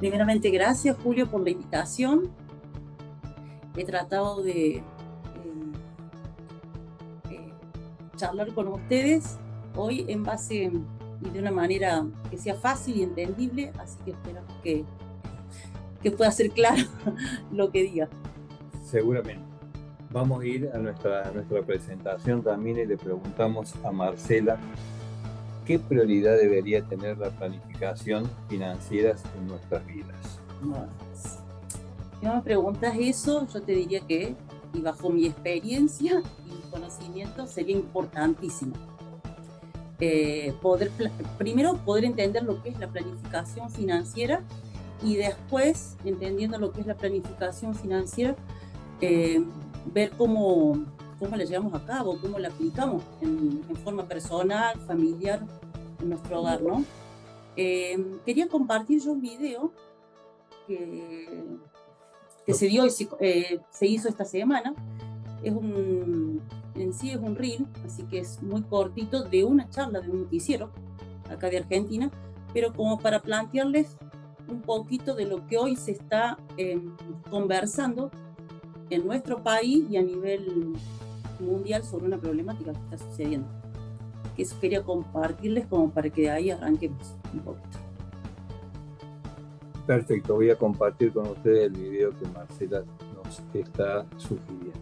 Primeramente, gracias Julio por la invitación. He tratado de charlar con ustedes hoy en base y de una manera que sea fácil y entendible, así que esperamos que pueda ser claro lo que diga. Seguramente. Vamos a ir a nuestra presentación también y le preguntamos a Marcela qué prioridad debería tener la planificación financiera en nuestras vidas. Bueno, si no me preguntas eso, yo te diría que, y bajo mi experiencia y mi conocimiento, sería importantísimo. Primero, poder entender lo que es la planificación financiera y después, entendiendo lo que es la planificación financiera, ver cómo la llevamos a cabo, cómo la aplicamos en forma personal, familiar, en nuestro hogar, ¿no? Quería compartir yo un video que se dio y se hizo esta semana. En sí es un reel, así que es muy cortito, de una charla de un noticiero acá de Argentina, pero como para plantearles un poquito de lo que hoy se está conversando en nuestro país y a nivel mundial sobre una problemática que está sucediendo. Que eso quería compartirles como para que de ahí arranquemos un poquito. Perfecto, voy a compartir con ustedes el video que Marcela nos está sugiriendo.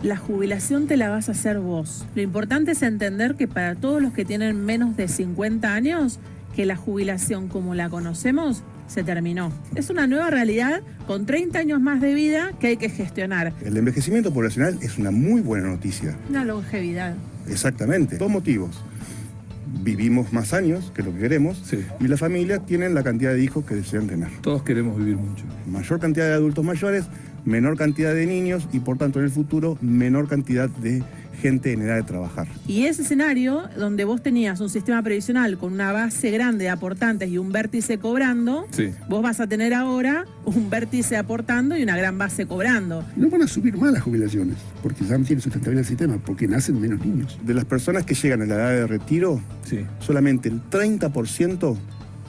La jubilación te la vas a hacer vos. Lo importante es entender que para todos los que tienen menos de 50 años, que la jubilación como la conocemos se terminó. Es una nueva realidad con 30 años más de vida que hay que gestionar. El envejecimiento poblacional es una muy buena noticia. Una longevidad. Exactamente. Dos motivos. Vivimos más años que lo que queremos, sí, y las familias tienen la cantidad de hijos que desean tener. Todos queremos vivir mucho. Mayor cantidad de adultos mayores, menor cantidad de niños y por tanto en el futuro menor cantidad de gente en edad de trabajar. Y ese escenario donde vos tenías un sistema previsional con una base grande de aportantes y un vértice cobrando, sí, vos vas a tener ahora un vértice aportando y una gran base cobrando. No van a subir más las jubilaciones, porque ya no tiene sustentabilidad el sistema, porque nacen menos niños. De las personas que llegan a la edad de retiro, sí, solamente el 30%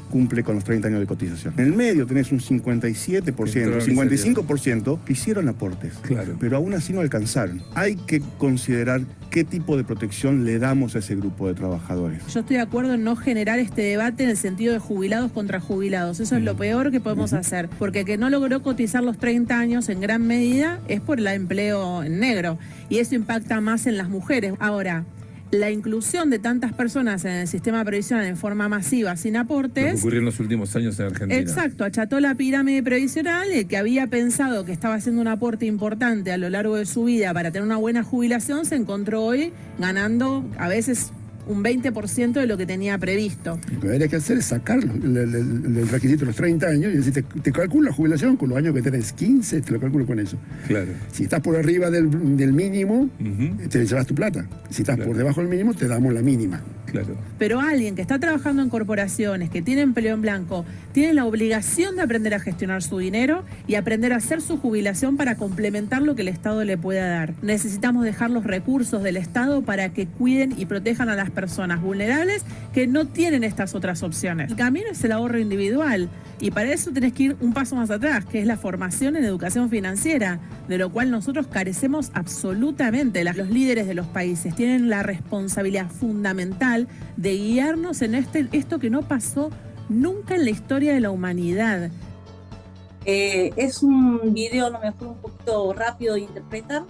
cumple con los 30 años de cotización. En el medio tenés un 57%, 55% que hicieron aportes, claro, pero aún así no alcanzaron. Hay que considerar qué tipo de protección le damos a ese grupo de trabajadores. Yo estoy de acuerdo en no generar este debate en el sentido de jubilados contra jubilados. Eso es lo peor que podemos hacer, porque el que no logró cotizar los 30 años en gran medida es por el empleo en negro, y eso impacta más en las mujeres. Ahora, la inclusión de tantas personas en el sistema previsional en forma masiva, sin aportes... Lo que ocurrió en los últimos años en Argentina. Exacto, acható la pirámide previsional. El que había pensado que estaba haciendo un aporte importante a lo largo de su vida para tener una buena jubilación, se encontró hoy ganando a veces un 20% de lo que tenía previsto. Lo que habría que hacer es sacar el requisito de los 30 años y decir, te calculo la jubilación con los años que tenés, 15, te lo calculo con eso. Claro. Si estás por arriba del mínimo, te llevas tu plata. Si estás por debajo del mínimo, te damos la mínima. Claro. Pero alguien que está trabajando en corporaciones, que tiene empleo en blanco, tiene la obligación de aprender a gestionar su dinero y aprender a hacer su jubilación para complementar lo que el Estado le pueda dar. Necesitamos dejar los recursos del Estado para que cuiden y protejan a las personas vulnerables que no tienen estas otras opciones. El camino es el ahorro individual y para eso tenés que ir un paso más atrás, que es la formación en educación financiera, de lo cual nosotros carecemos absolutamente. Los líderes de los países tienen la responsabilidad fundamental de guiarnos en esto que no pasó nunca en la historia de la humanidad. Es un video a lo mejor un poquito rápido de interpretar,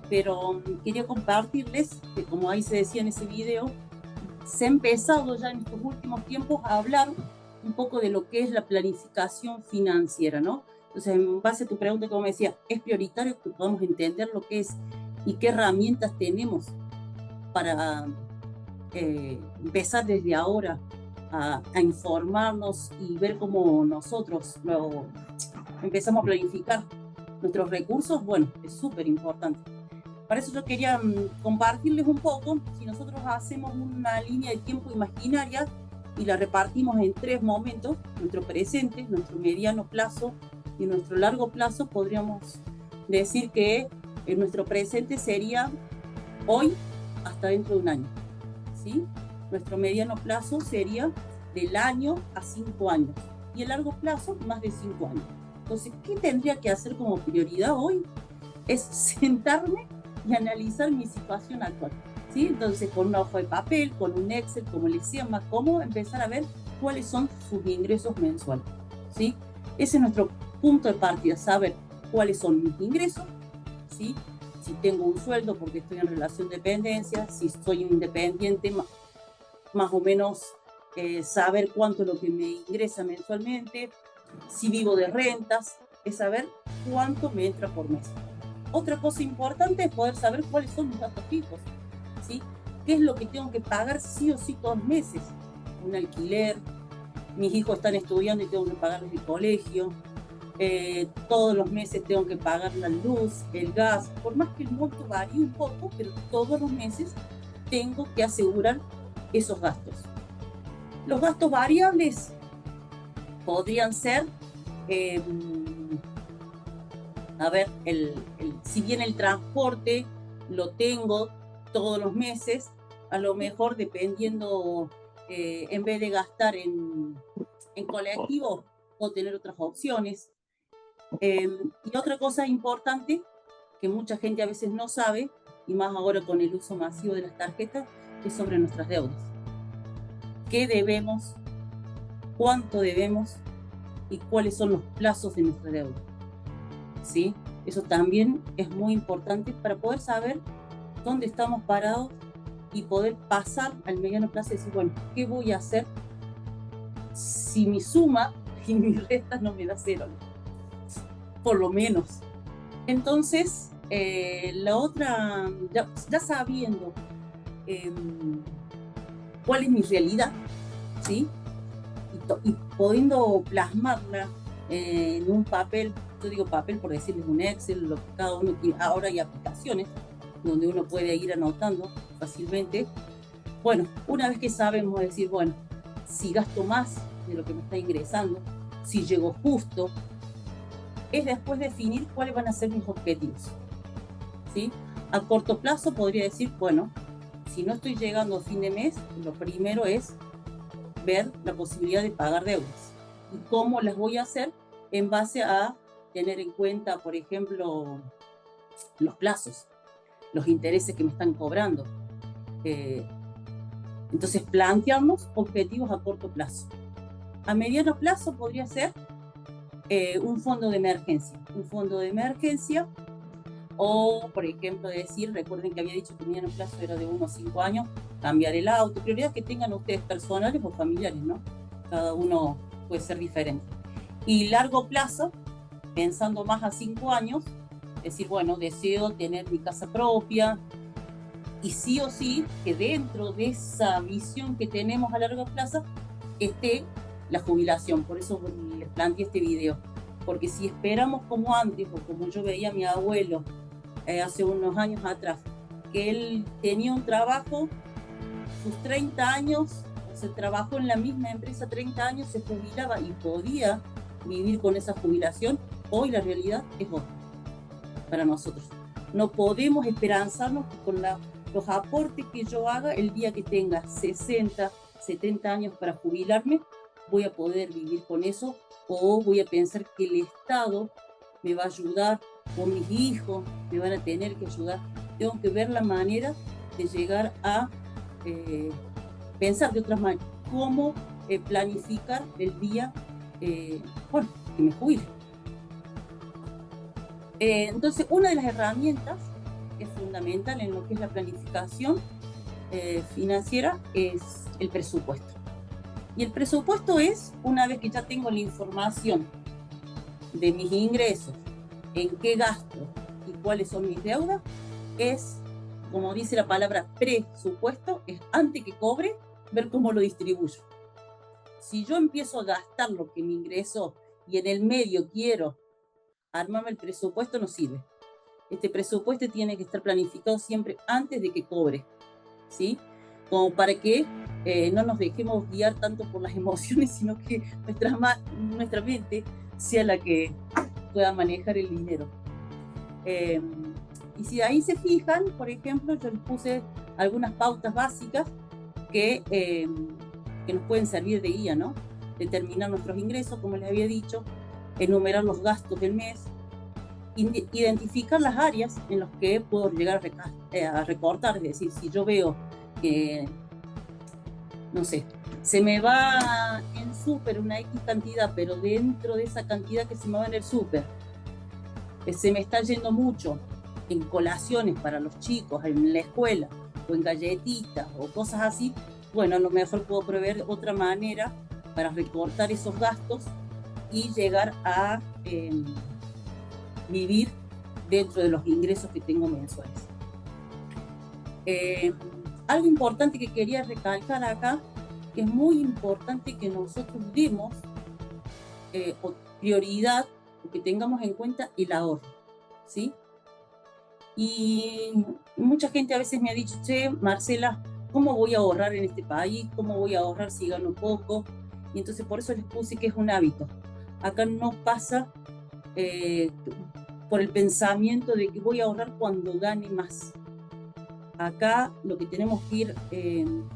pero quería compartirles que, como ahí se decía en ese video, se ha empezado ya en estos últimos tiempos a hablar un poco de lo que es la planificación financiera, ¿no? Entonces, en base a tu pregunta, como me decía, es prioritario que podamos entender lo que es y qué herramientas tenemos para empezar desde ahora a informarnos y ver cómo nosotros luego empezamos a planificar nuestros recursos. Bueno, es súper importante. Para eso yo quería compartirles un poco. Si nosotros hacemos una línea de tiempo imaginaria y la repartimos en 3 momentos, nuestro presente, nuestro mediano plazo y nuestro largo plazo, podríamos decir que nuestro presente sería hoy hasta dentro de un año, ¿sí? Nuestro mediano plazo sería del año a 5 años y a largo plazo más de 5 años. Entonces, ¿qué tendría que hacer como prioridad hoy? Es sentarme y analizar mi situación actual, ¿sí? Entonces, con una hoja de papel, con un Excel, como les decía, más cómodo, empezar a ver cuáles son sus ingresos mensuales, ¿sí? Ese es nuestro punto de partida, saber cuáles son mis ingresos, ¿sí? Si tengo un sueldo porque estoy en relación de dependencia, si soy un independiente, más o menos saber cuánto es lo que me ingresa mensualmente, si vivo de rentas, es saber cuánto me entra por mes. Otra cosa importante es poder saber cuáles son mis gastos fijos, ¿sí? ¿Qué es lo que tengo que pagar sí o sí todos los meses? Un alquiler, mis hijos están estudiando y tengo que pagarles el colegio, todos los meses tengo que pagar la luz, el gas, por más que el monto varíe un poco, pero todos los meses tengo que asegurar esos gastos. Los gastos variables podrían ser, si bien el transporte lo tengo todos los meses, a lo mejor dependiendo, en vez de gastar en colectivo, o tener otras opciones. Y otra cosa importante que mucha gente a veces no sabe, y más ahora con el uso masivo de las tarjetas, es sobre nuestras deudas. ¿Qué debemos? ¿Cuánto debemos? ¿Y cuáles son los plazos de nuestra deuda? ¿Sí? Eso también es muy importante para poder saber dónde estamos parados y poder pasar al mediano plazo y decir, bueno, ¿qué voy a hacer si mi suma y mi resta no me da cero? Por lo menos. Entonces, la otra, ya sabiendo cuál es mi realidad, ¿sí? Y pudiendo plasmarla en un papel, yo digo papel por decirles un Excel, lo que cada uno quiere. Ahora hay aplicaciones donde uno puede ir anotando fácilmente. Bueno, una vez que sabemos decir, bueno, si gasto más de lo que me está ingresando, si llego justo, es después definir cuáles van a ser mis objetivos, ¿sí? A corto plazo podría decir, bueno, si no estoy llegando a fin de mes, lo primero es ver la posibilidad de pagar deudas. ¿Y cómo las voy a hacer? En base a tener en cuenta, por ejemplo, los plazos, los intereses que me están cobrando. Entonces, plantearnos objetivos a corto plazo. A mediano plazo podría ser un fondo de emergencia. Un fondo de emergencia, o, por ejemplo, decir, recuerden que había dicho que mediano plazo era de 1 a 5 años, cambiar el auto, prioridad que tengan ustedes personales o familiares, ¿no? Cada uno puede ser diferente. Y largo plazo, pensando más a 5 años, decir, bueno, deseo tener mi casa propia, y sí o sí que dentro de esa visión que tenemos a largo plazo esté la jubilación. Por eso les planteé este video, porque si esperamos como antes, o como yo veía a mi abuelo hace unos años atrás, que él tenía un trabajo, sus 30 años, se trabajó en la misma empresa 30 años, se jubilaba y podía vivir con esa jubilación. Hoy la realidad es otra para nosotros. No podemos esperanzarnos que con los aportes que yo haga el día que tenga 60, 70 años para jubilarme, voy a poder vivir con eso, o voy a pensar que el Estado me va a ayudar, o mis hijos me van a tener que ayudar. Tengo que ver la manera de llegar a pensar de otras maneras, cómo planificar el día, que me jubile. Entonces, una de las herramientas que es fundamental en lo que es la planificación financiera es el presupuesto. Y el presupuesto es, una vez que ya tengo la información de mis ingresos, en qué gasto y cuáles son mis deudas, es, como dice la palabra presupuesto, es antes que cobre, ver cómo lo distribuyo. Si yo empiezo a gastar lo que me ingresó y en el medio quiero armarme el presupuesto, no sirve. Este presupuesto tiene que estar planificado siempre antes de que cobre, ¿sí? Como para que no nos dejemos guiar tanto por las emociones, sino que nuestra mente sea la que pueda manejar el dinero. Y si ahí se fijan, por ejemplo, yo les puse algunas pautas básicas que nos pueden servir de guía, ¿no? determinar nuestros ingresos, como les había dicho, enumerar los gastos del mes, identificar las áreas en las que puedo llegar a recortar. Es decir, si yo veo que, no sé, se me va en súper una X cantidad, pero dentro de esa cantidad que se me va en el súper, se me está yendo mucho en colaciones para los chicos, en la escuela, o en galletitas, o cosas así, bueno, a lo mejor puedo prever otra manera para recortar esos gastos y llegar a vivir dentro de los ingresos que tengo mensuales. Algo importante que quería recalcar acá, que es muy importante que nosotros demos prioridad, o que tengamos en cuenta el ahorro, ¿sí? Y mucha gente a veces me ha dicho, che, Marcela, ¿cómo voy a ahorrar en este país? ¿Cómo voy a ahorrar si gano poco? Y entonces por eso les puse que es un hábito. Acá no pasa por el pensamiento de que voy a ahorrar cuando gane más. Acá lo que tenemos que ir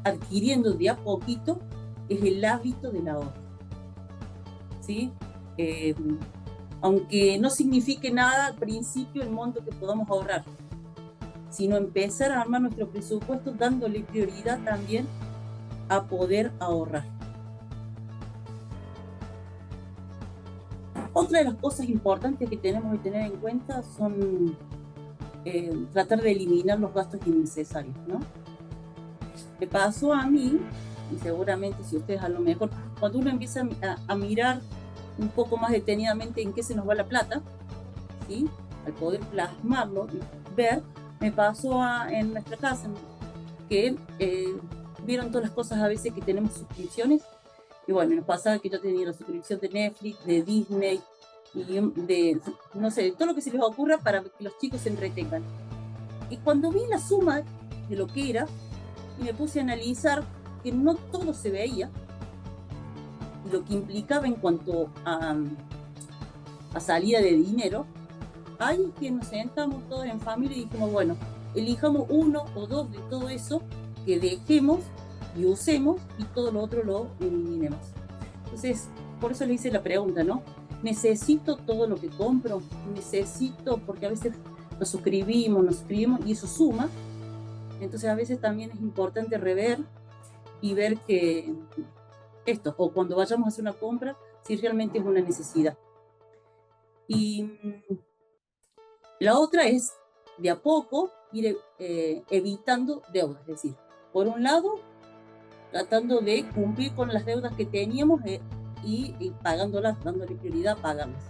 adquiriendo de a poquito es el hábito del ahorro, ¿sí? Aunque no signifique nada al principio el monto que podamos ahorrar, sino empezar a armar nuestro presupuesto dándole prioridad también a poder ahorrar. Otra de las cosas importantes que tenemos que tener en cuenta son tratar de eliminar los gastos innecesarios, ¿no? Me pasó a mí, y seguramente si ustedes a lo mejor, cuando uno empieza a mirar un poco más detenidamente en qué se nos va la plata, ¿sí? Al poder plasmarlo y ver, me pasó en nuestra casa que vieron todas las cosas a veces que tenemos suscripciones, y bueno, nos pasaba que yo tenía la suscripción de Netflix, de Disney, y de, no sé, de todo lo que se les ocurra para que los chicos se entretengan. Y cuando vi la suma de lo que era, y me puse a analizar que no todo se veía, y lo que implicaba en cuanto a salida de dinero, ahí que nos sentamos todos en familia y dijimos, bueno, elijamos uno o dos de todo eso que dejemos y usemos, y todo lo otro lo eliminemos. Entonces, por eso le hice la pregunta, ¿no? ¿Necesito todo lo que compro? ¿Necesito? Porque a veces nos suscribimos y eso suma. Entonces a veces también es importante rever y ver que esto, o cuando vayamos a hacer una compra, si realmente es una necesidad. Y la otra es, de a poco, ir evitando deudas. Es decir, por un lado, tratando de cumplir con las deudas que teníamos y pagándolas, dándole prioridad a pagarlas.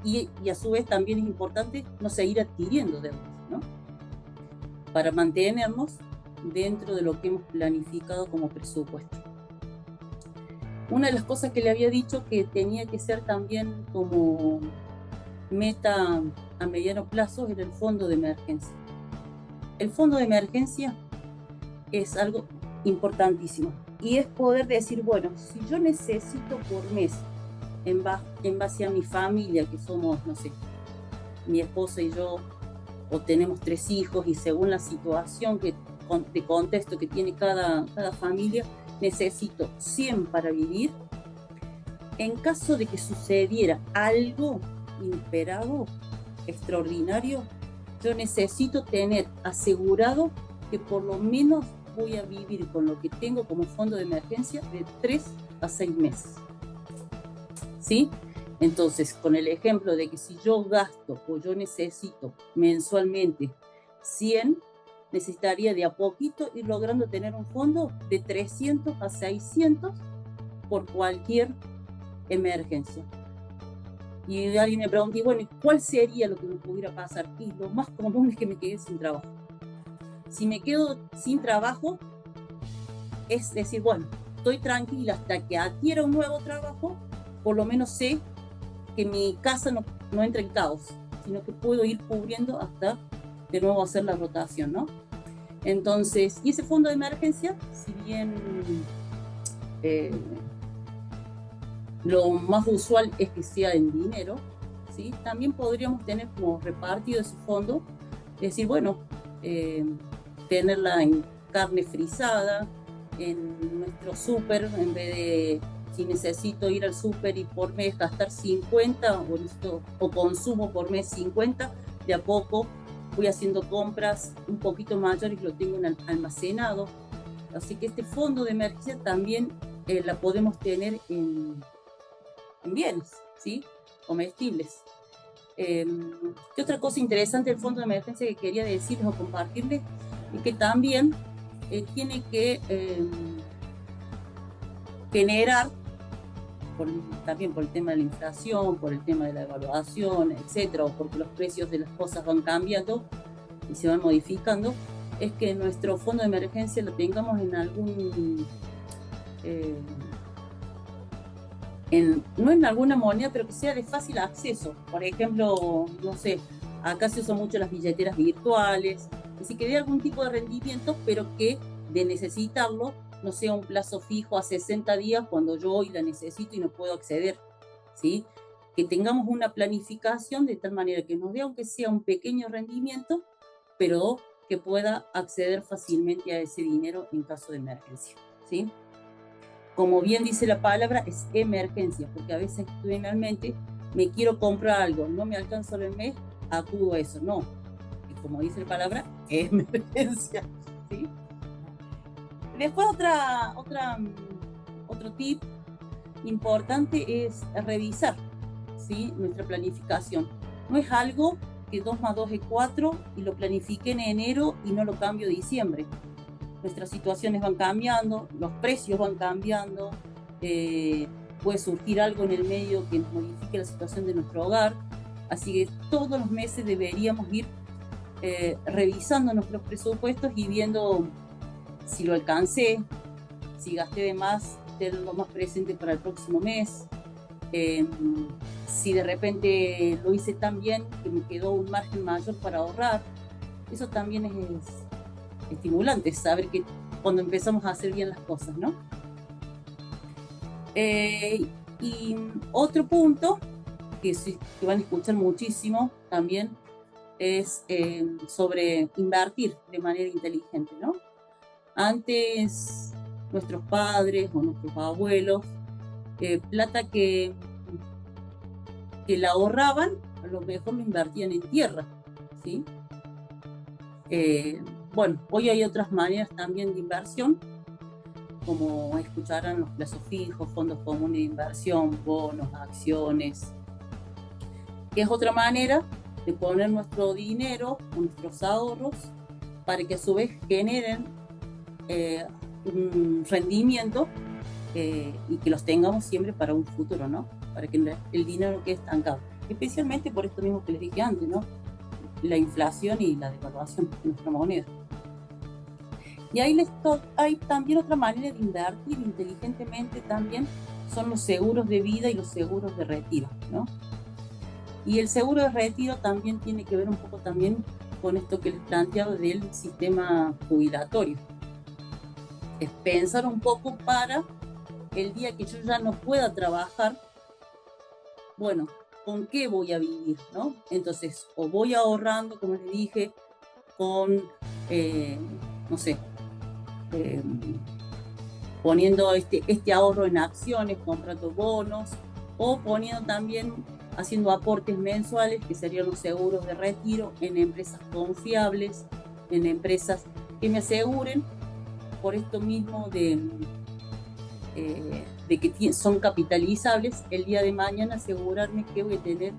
Y a su vez también es importante no seguir adquiriendo deudas, ¿no? Para mantenernos dentro de lo que hemos planificado como presupuesto. Una de las cosas que le había dicho que tenía que ser también como meta a mediano plazo era el fondo de emergencia. El fondo de emergencia es algo importantísimo y es poder decir, bueno, si yo necesito por mes, en base a mi familia, que somos, no sé, mi esposa y yo, o tenemos 3 hijos, y según la situación de contexto que tiene cada familia, necesito 100 para vivir. En caso de que sucediera algo inesperado, extraordinario, yo necesito tener asegurado que por lo menos voy a vivir con lo que tengo como fondo de emergencia de 3 a 6 meses. ¿Sí? Entonces, con el ejemplo de que si yo gasto o yo necesito mensualmente 100, necesitaría de a poquito ir logrando tener un fondo de 300 a 600 por cualquier emergencia. Y alguien me pregunta, y bueno, ¿cuál sería lo que me pudiera pasar? Y lo más común es que me quede sin trabajo. Si me quedo sin trabajo, es decir, bueno, estoy tranquila hasta que adquiera un nuevo trabajo, por lo menos sé que mi casa no entra en caos, sino que puedo ir cubriendo hasta de nuevo hacer la rotación, ¿no? Entonces, y ese fondo de emergencia, si bien lo más usual es que sea en dinero, ¿sí? También podríamos tener como repartido ese fondo, es decir, bueno, tenerla en carne frisada, en nuestro súper, en vez de si necesito ir al súper y por mes gastar 50 o consumo por mes 50, de a poco voy haciendo compras un poquito mayores y lo tengo almacenado. Así que este fondo de emergencia también la podemos tener en bienes, ¿sí? Comestibles. ¿Qué otra cosa interesante del fondo de emergencia que quería decirles o compartirles? Es que también tiene que generar, también por el tema de la inflación, por el tema de la devaluación, etcétera, o porque los precios de las cosas van cambiando y se van modificando, es que nuestro fondo de emergencia lo tengamos en algún no en alguna moneda, pero que sea de fácil acceso. Por ejemplo, no sé, acá se usan mucho las billeteras virtuales, así que dé algún tipo de rendimiento, pero que de necesitarlo no sea un plazo fijo a 60 días cuando yo hoy la necesito y no puedo acceder, ¿sí? Que tengamos una planificación de tal manera que nos dé, aunque sea un pequeño rendimiento, pero que pueda acceder fácilmente a ese dinero en caso de emergencia, ¿sí? Como bien dice la palabra, es emergencia, porque a veces finalmente me quiero comprar algo, no me alcanza el mes, acudo a eso. No, y como dice la palabra, emergencia, ¿sí? Después otro tip importante es revisar, ¿sí? Nuestra planificación. No es algo que 2 más 2 es 4 y lo planifique en enero y no lo cambio en diciembre. Nuestras situaciones van cambiando, los precios van cambiando, puede surgir algo en el medio que nos modifique la situación de nuestro hogar, así que todos los meses deberíamos ir revisando nuestros presupuestos y viendo si lo alcancé, si gasté de más, tenerlo más presente para el próximo mes, si de repente lo hice tan bien que me quedó un margen mayor para ahorrar. Eso también es estimulante, saber que cuando empezamos a hacer bien las cosas, ¿no? Y otro punto que van a escuchar muchísimo también es sobre invertir de manera inteligente, ¿no? Antes nuestros padres o nuestros abuelos, plata que la ahorraban, a lo mejor lo invertían en tierra, ¿sí? Bueno, hoy hay otras maneras también de inversión, como escucharán los plazos fijos, fondos comunes de inversión, bonos, acciones, que es otra manera de poner nuestro dinero, nuestros ahorros, para que a su vez generen un rendimiento y que los tengamos siempre para un futuro, ¿no? Para que el dinero no quede estancado, especialmente por esto mismo que les dije antes, ¿no? La inflación y la devaluación de nuestra moneda. Y hay también otra manera de invertir inteligentemente también, son los seguros de vida y los seguros de retiro, ¿no? Y el seguro de retiro también tiene que ver un poco también con esto que les planteaba del sistema jubilatorio. Es pensar un poco para el día que yo ya no pueda trabajar, bueno, ¿con qué voy a vivir, no? Entonces, o voy ahorrando, como les dije, con, no sé, poniendo este ahorro en acciones, comprando bonos, o poniendo también, haciendo aportes mensuales, que serían los seguros de retiro, en empresas confiables, en empresas que me aseguren, por esto mismo de que son capitalizables, el día de mañana asegurarme que voy a tener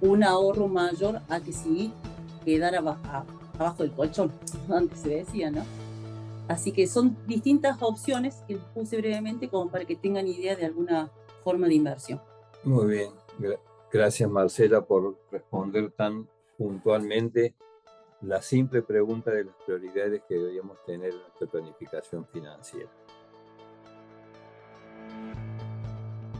un ahorro mayor a que si quedara abajo del colchón, antes se decía, ¿no? Así que son distintas opciones que les puse brevemente como para que tengan idea de alguna forma de inversión. Muy bien, gracias Marcela por responder tan puntualmente la simple pregunta de las prioridades que deberíamos tener en nuestra planificación financiera.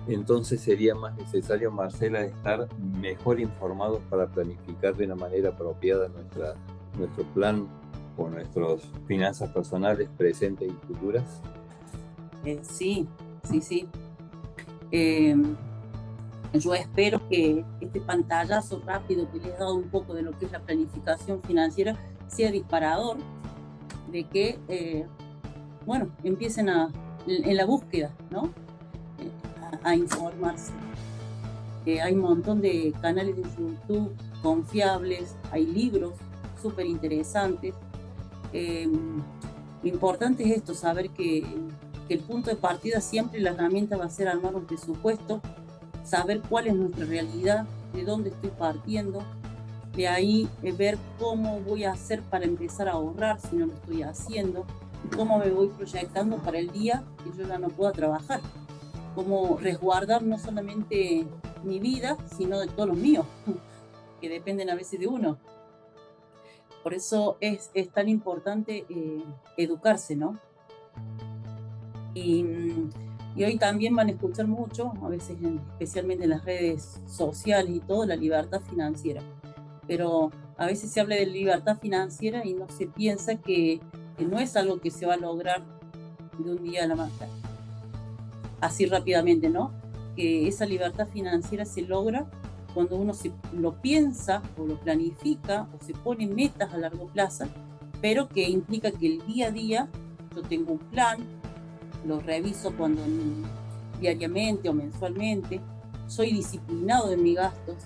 Entonces sería más necesario, Marcela, estar mejor informados para planificar de una manera apropiada nuestro plan o nuestras finanzas personales presentes y futuras. Sí. Yo espero que este pantallazo rápido que les he dado un poco de lo que es la planificación financiera sea disparador de que, empiecen en la búsqueda, ¿no? a informarse. Hay un montón de canales de YouTube confiables, hay libros súper interesantes. Lo importante es esto, saber que el punto de partida siempre la herramienta va a ser armar un presupuesto, saber cuál es nuestra realidad, de dónde estoy partiendo, de ahí ver cómo voy a hacer para empezar a ahorrar si no lo estoy haciendo, y cómo me voy proyectando para el día que yo ya no pueda trabajar, cómo resguardar no solamente mi vida, sino de todos los míos, que dependen a veces de uno. Por eso es tan importante educarse, ¿no? Y hoy también van a escuchar mucho, a veces especialmente en las redes sociales y todo, la libertad financiera. Pero a veces se habla de libertad financiera y no se piensa que no es algo que se va a lograr de un día a la mañana, así rápidamente, ¿no? Que esa libertad financiera se logra cuando uno lo piensa o lo planifica o se pone metas a largo plazo, pero que implica que el día a día yo tengo un plan, lo reviso diariamente o mensualmente, soy disciplinado en mis gastos,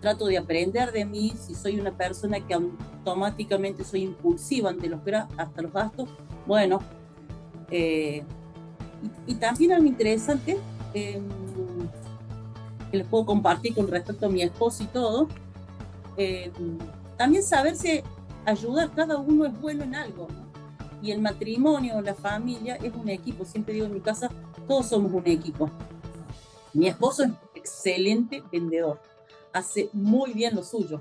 trato de aprender de mí. Si soy una persona que automáticamente soy impulsiva hasta los gastos, bueno, y también algo interesante que les puedo compartir con respecto a mi esposo y todo, también saberse ayudar, cada uno es bueno en algo, ¿no? Y el matrimonio, la familia es un equipo. Siempre digo en mi casa, todos somos un equipo. Mi esposo es excelente vendedor, hace muy bien lo suyo,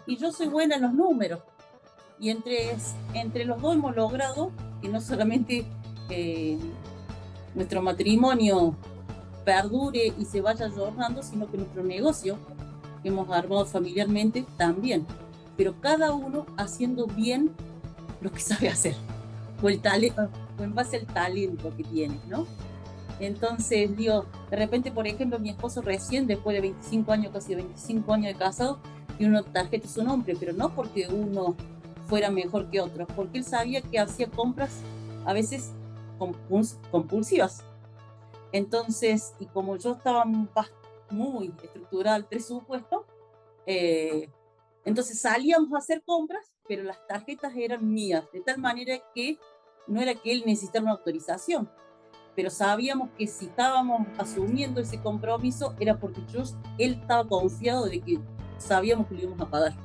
y yo soy buena en los números, y entre los dos hemos logrado que no solamente nuestro matrimonio perdure y se vaya ayornando, sino que nuestro negocio que hemos armado familiarmente también, pero cada uno haciendo bien lo que sabe hacer, o en base al talento que tiene, ¿no? Entonces, digo, de repente, por ejemplo, mi esposo recién, después de 25 años, casi 25 años de casado, tiene una tarjeta a su nombre, pero no porque uno fuera mejor que otro, porque él sabía que hacía compras a veces compulsivas. Entonces, y como yo estaba muy estructurada el presupuesto, entonces salíamos a hacer compras, pero las tarjetas eran mías, de tal manera que no era que él necesitara una autorización, pero sabíamos que si estábamos asumiendo ese compromiso era porque él estaba confiado de que sabíamos que lo íbamos a pagar,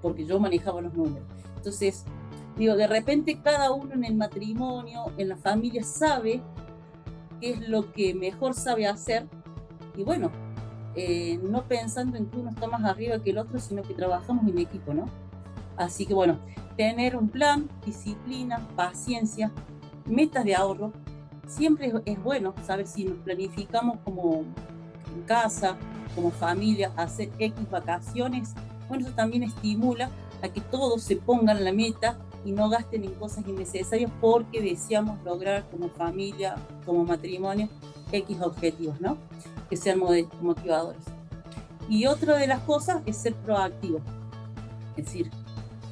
porque yo manejaba los números. Entonces, digo, de repente cada uno en el matrimonio, en la familia, sabe qué es lo que mejor sabe hacer, y bueno, no pensando en que uno está más arriba que el otro, sino que trabajamos en equipo, ¿no? Así que bueno, tener un plan, disciplina, paciencia, metas de ahorro. Siempre es bueno saber si nos planificamos como en casa, como familia, hacer X vacaciones. Bueno, eso también estimula a que todos se pongan la meta y no gasten en cosas innecesarias porque deseamos lograr como familia, como matrimonio, X objetivos, ¿no? Que sean motivadores. Y otra de las cosas es ser proactivo. Es decir,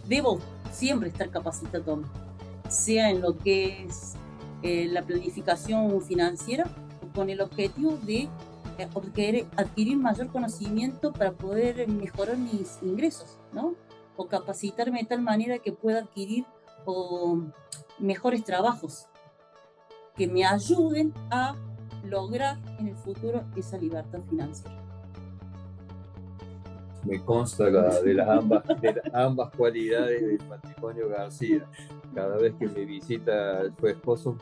debo siempre estar capacitado, sea en lo que es la planificación financiera, con el objetivo de adquirir mayor conocimiento para poder mejorar mis ingresos, ¿no? O capacitarme de tal manera que pueda adquirir mejores trabajos que me ayuden a lograr en el futuro esa libertad financiera. Me consta de las ambas cualidades del matrimonio García. Cada vez que me visita su esposo,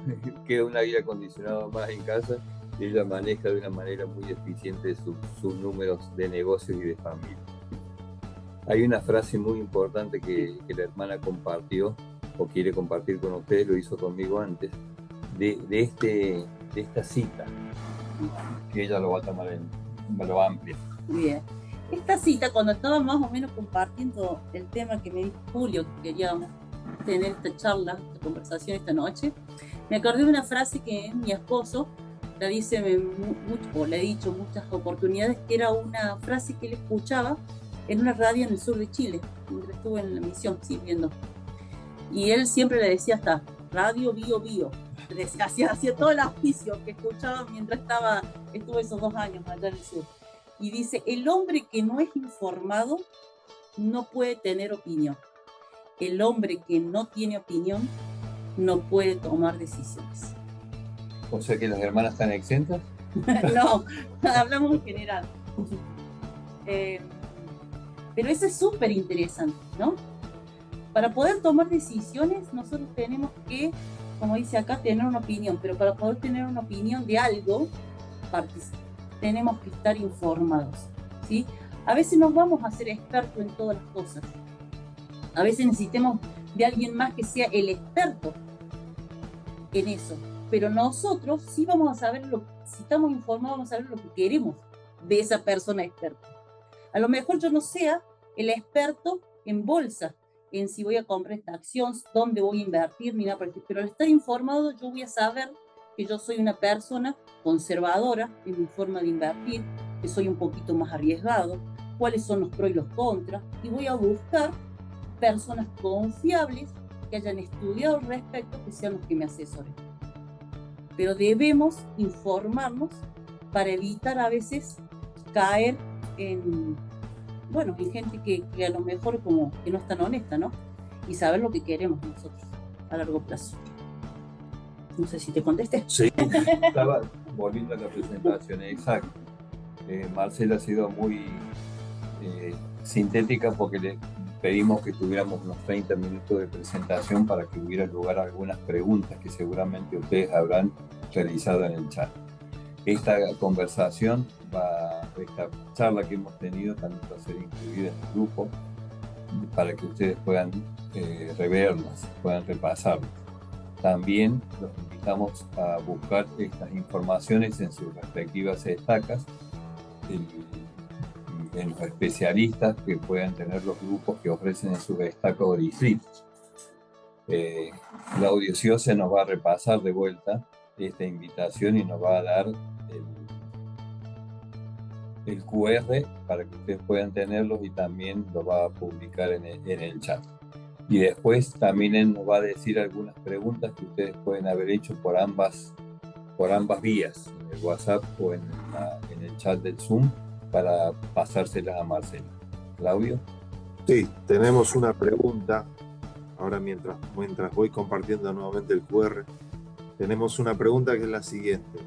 queda un aire acondicionado más en casa y ella maneja de una manera muy eficiente sus números de negocios y de familia. Hay una frase muy importante que la hermana compartió o quiere compartir con ustedes, lo hizo conmigo antes, de esta cita, que ella lo va a tomar lo amplia. Bien. Esta cita, cuando estaba más o menos compartiendo el tema que me dijo Julio, que queríamos tener esta charla, esta conversación esta noche, me acordé de una frase que mi esposo la dice mucho, o le he dicho muchas oportunidades, que era una frase que él escuchaba en una radio en el sur de Chile, mientras estuve en la misión sirviendo. Y él siempre le decía hasta Radio Bio Bio. hacía todo el auspicio que escuchaba mientras estuve esos 2 años allá en el sur. Y dice, el hombre que no es informado no puede tener opinión. El hombre que no tiene opinión no puede tomar decisiones. O sea que las hermanas están exentas. No, hablamos en general. Pero eso es súper interesante, ¿no? Para poder tomar decisiones, nosotros tenemos que, como dice acá, tener una opinión, pero para poder tener una opinión de algo, tenemos que estar informados, ¿sí? A veces nos vamos a hacer expertos en todas las cosas. A veces necesitamos de alguien más que sea el experto en eso. Pero nosotros sí vamos a saber, si estamos informados, vamos a saber lo que queremos de esa persona experta. A lo mejor yo no sea el experto en bolsa, en si voy a comprar esta acción, dónde voy a invertir, ni nada por el estilo. Pero al estar informado, yo voy a saber que yo soy una persona conservadora en mi forma de invertir, que soy un poquito más arriesgado, cuáles son los pros y los contras, y voy a buscar personas confiables que hayan estudiado al respecto, que sean los que me asesoren. Pero debemos informarnos para evitar a veces caer en gente que a lo mejor como que no es tan honesta, ¿no? Y saber lo que queremos nosotros a largo plazo. No sé si te contesté. Sí, estaba volviendo a la presentación, exacto. Marcela ha sido muy sintética porque le pedimos que tuviéramos unos 30 minutos de presentación para que hubiera lugar a algunas preguntas que seguramente ustedes habrán realizado en el chat. Esta conversación, esta charla que hemos tenido, también va a ser incluida en el grupo para que ustedes puedan reverlas, puedan repasarlas. También los invitamos a buscar estas informaciones en sus respectivas estacas, en los especialistas que puedan tener los grupos que ofrecen en sus estacas o distritos. Claudio Ciose nos va a repasar de vuelta esta invitación y nos va a dar el QR para que ustedes puedan tenerlos y también lo va a publicar en el chat. Y después también él nos va a decir algunas preguntas que ustedes pueden haber hecho por ambas vías, en el WhatsApp o en el chat del Zoom, para pasárselas a Marcela. Claudio. Sí, tenemos una pregunta. Ahora mientras voy compartiendo nuevamente el QR, tenemos una pregunta que es la siguiente.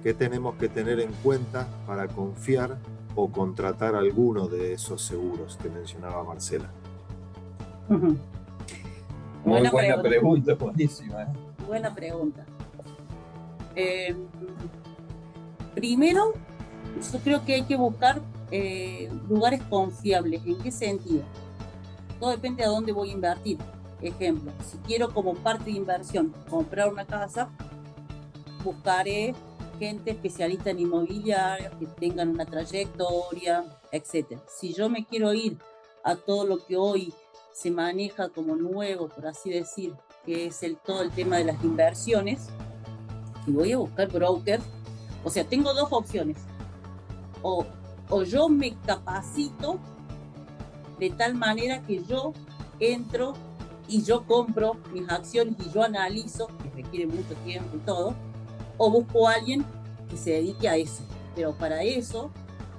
¿Qué tenemos que tener en cuenta para confiar o contratar alguno de esos seguros que mencionaba Marcela? Muy buena pregunta, buenísima. Buena pregunta. Primero, yo creo que hay que buscar lugares confiables. ¿En qué sentido? Todo depende de dónde voy a invertir. Ejemplo, si quiero como parte de inversión comprar una casa, buscaré gente especialista en inmobiliaria, que tengan una trayectoria, etc. Si yo me quiero ir a todo lo que hoy se maneja como nuevo, por así decir, que es todo el tema de las inversiones, y voy a buscar brokers, o sea, tengo dos opciones. O yo me capacito de tal manera que yo entro y yo compro mis acciones y yo analizo, que requiere mucho tiempo y todo, o busco a alguien que se dedique a eso. Pero para eso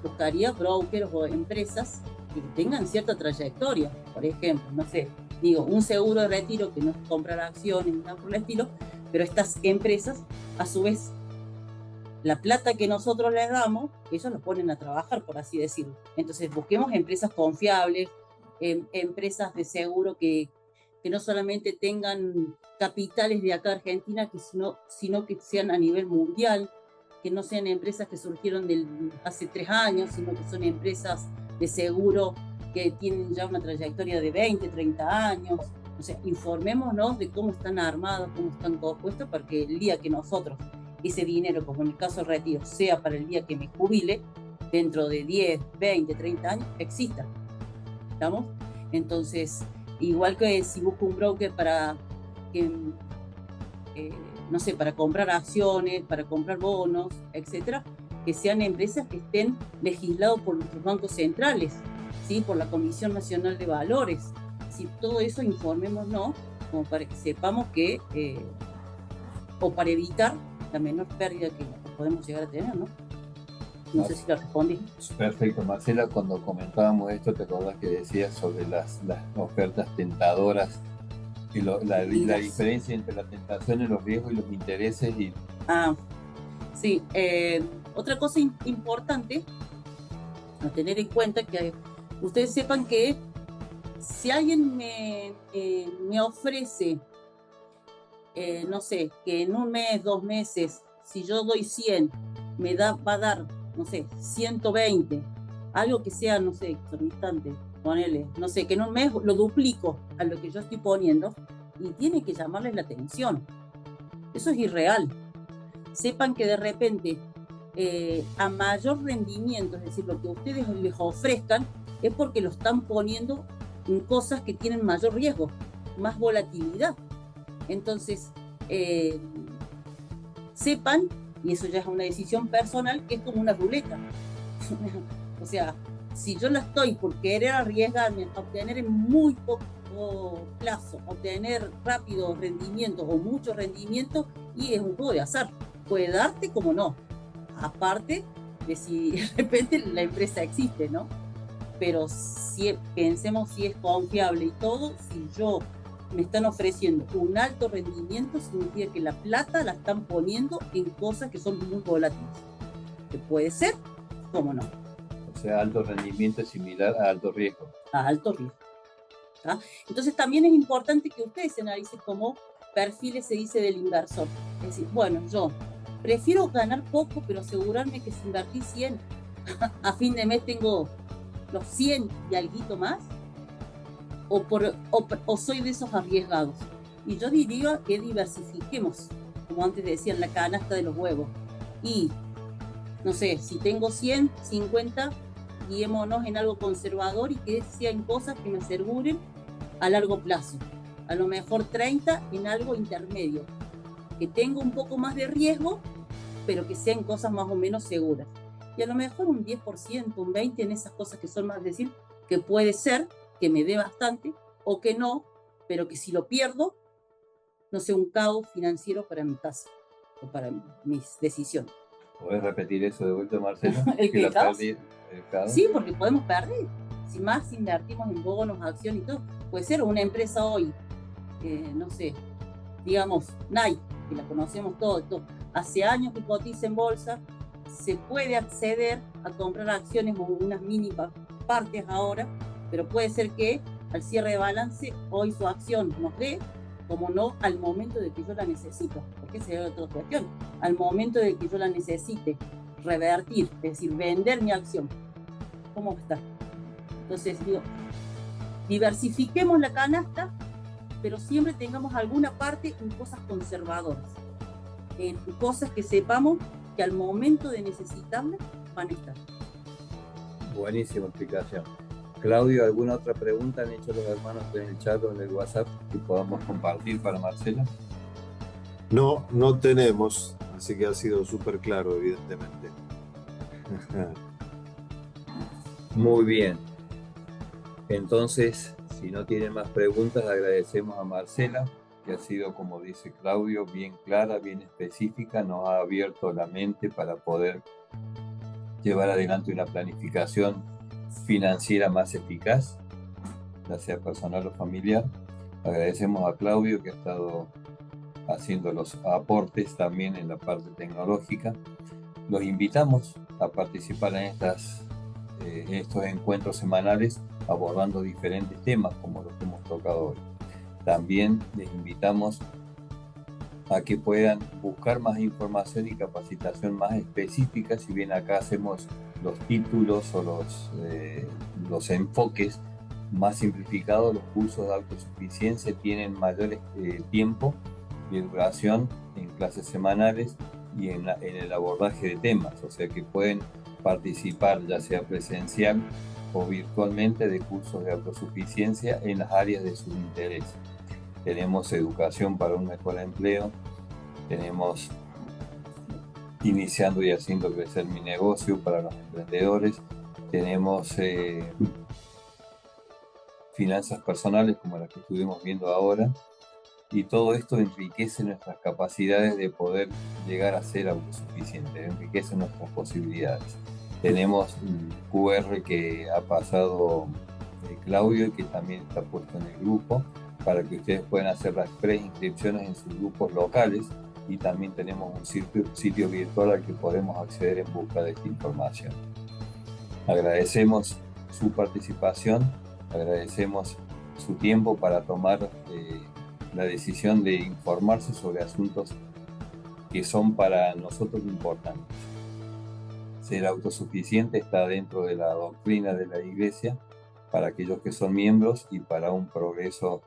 buscaría brokers o empresas que tengan cierta trayectoria. Por ejemplo, no sé, digo, un seguro de retiro que no es comprar acciones ni nada por el estilo, pero estas empresas, a su vez, la plata que nosotros les damos, ellos lo ponen a trabajar, por así decirlo. Entonces busquemos empresas confiables, empresas de seguro que no solamente tengan capitales de acá Argentina, sino que sean a nivel mundial, que no sean empresas que surgieron hace 3 años, sino que son empresas de seguro que tienen ya una trayectoria de 20, 30 años. O sea, informémonos de cómo están armados, cómo están compuestos, para que el día que nosotros, ese dinero, como en el caso del retiro, sea para el día que me jubile, dentro de 10, 20, 30 años, exista. ¿Estamos? Entonces, igual que si busco un broker para no sé, para comprar acciones, para comprar bonos, etcétera, que sean empresas que estén legisladas por nuestros bancos centrales, ¿sí? Por la Comisión Nacional de Valores. Si todo eso informémonos, como para que sepamos que o para evitar la menor pérdida que podemos llegar a tener, ¿no? No sé si la respondí. Perfecto, Marcela, cuando comentábamos esto, ¿te acordás que decías sobre las ofertas tentadoras y la diferencia entre la tentación y los riesgos y los intereses? Sí, otra cosa importante a tener en cuenta, que ustedes sepan que si alguien me ofrece, no sé, que en un mes, 2 meses, si yo doy 100, va a dar, no sé, 120, algo que sea, no sé, exorbitante, ponele, no sé, que en un mes lo duplico a lo que yo estoy poniendo, y tiene que llamarles la atención. Eso es irreal. Sepan que de repente, a mayor rendimiento, es decir, lo que ustedes les ofrezcan, es porque lo están poniendo en cosas que tienen mayor riesgo, más volatilidad. Entonces, sepan, y eso ya es una decisión personal, que es como una ruleta. O sea, si yo la estoy por querer arriesgarme a obtener en muy poco plazo, obtener rápido rendimiento o mucho rendimiento, y es un juego de azar. Puede darte como no. Aparte de si de repente la empresa existe, ¿no? Pero si pensemos si es confiable y todo, si yo me están ofreciendo un alto rendimiento, significa que la plata la están poniendo en cosas que son muy volátiles. Que puede ser, como no. O sea, alto rendimiento es similar a alto riesgo. A alto riesgo. ¿Tá? Entonces también es importante que ustedes se analicen como perfiles, se dice, del inversor. Es decir, bueno, yo prefiero ganar poco, pero asegurarme que si invertí 100, a fin de mes tengo los 100 y alguito más, o soy de esos arriesgados. Y yo diría que diversifiquemos, como antes decía, en la canasta de los huevos. Y, no sé, si tengo 100, 50, guiémonos en algo conservador y que sean cosas que me aseguren a largo plazo. A lo mejor 30 en algo intermedio, que tenga un poco más de riesgo, pero que sean cosas más o menos seguras. Y a lo mejor un 10%, un 20% en esas cosas que son más, decir, que puede ser que me dé bastante o que no, pero que si lo pierdo, no sea un caos financiero para mi casa o para mis decisiones. ¿Podés repetir eso de vuelta, Marcelo? ¿El que caos? ¿Caos? Sí, porque podemos perder. Si más invertimos en bonos, acciones y todo, puede ser una empresa hoy, no sé, digamos, Nike, que la conocemos todos, hace años que cotiza en bolsa, se puede acceder a comprar acciones o unas mínimas partes ahora, pero puede ser que al cierre de balance hoy su acción nos dé, como no al momento de que yo la necesito, porque esa es otra cuestión, al momento de que yo la necesite revertir, es decir, vender mi acción, ¿cómo está? Entonces digo, diversifiquemos la canasta, pero siempre tengamos alguna parte en cosas conservadoras, en cosas que sepamos que al momento de necesitarlas van a estar. Buenísima explicación. Claudio, ¿alguna otra pregunta han hecho los hermanos en el chat o en el WhatsApp que podamos compartir para Marcela? No, no tenemos, así que ha sido súper claro, evidentemente. Muy bien. Entonces, si no tienen más preguntas, agradecemos a Marcela, que ha sido, como dice Claudio, bien clara, bien específica, nos ha abierto la mente para poder llevar adelante una planificación financiera más eficaz, ya sea personal o familiar. Agradecemos a Claudio, que ha estado haciendo los aportes también en la parte tecnológica. Los invitamos a participar en estos encuentros semanales abordando diferentes temas como los que hemos tocado hoy. También les invitamos a que puedan buscar más información y capacitación más específica. Si bien acá hacemos los títulos o los enfoques más simplificados, los cursos de autosuficiencia tienen mayor tiempo y duración en clases semanales y en el abordaje de temas, o sea que pueden participar ya sea presencial o virtualmente de cursos de autosuficiencia en las áreas de su interés. Tenemos educación para un mejor empleo, tenemos iniciando y haciendo crecer mi negocio para los emprendedores, tenemos finanzas personales como las que estuvimos viendo ahora, y todo esto enriquece nuestras capacidades de poder llegar a ser autosuficientes, enriquece nuestras posibilidades. Tenemos un QR que ha pasado Claudio y que también está puesto en el grupo para que ustedes puedan hacer las preinscripciones en sus grupos locales, y también tenemos un sitio virtual al que podemos acceder en busca de esta información. Agradecemos su participación, agradecemos su tiempo para tomar la decisión de informarse sobre asuntos que son para nosotros importantes. Ser autosuficiente está dentro de la doctrina de la Iglesia para aquellos que son miembros y para un progreso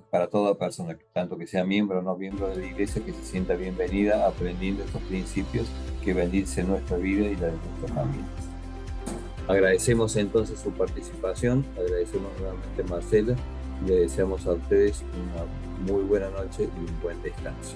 para toda persona, tanto que sea miembro o no miembro de la Iglesia, que se sienta bienvenida aprendiendo estos principios que bendicen nuestra vida y la de nuestras familias. Agradecemos entonces su participación, agradecemos nuevamente a Marcela y le deseamos a ustedes una muy buena noche y un buen descanso.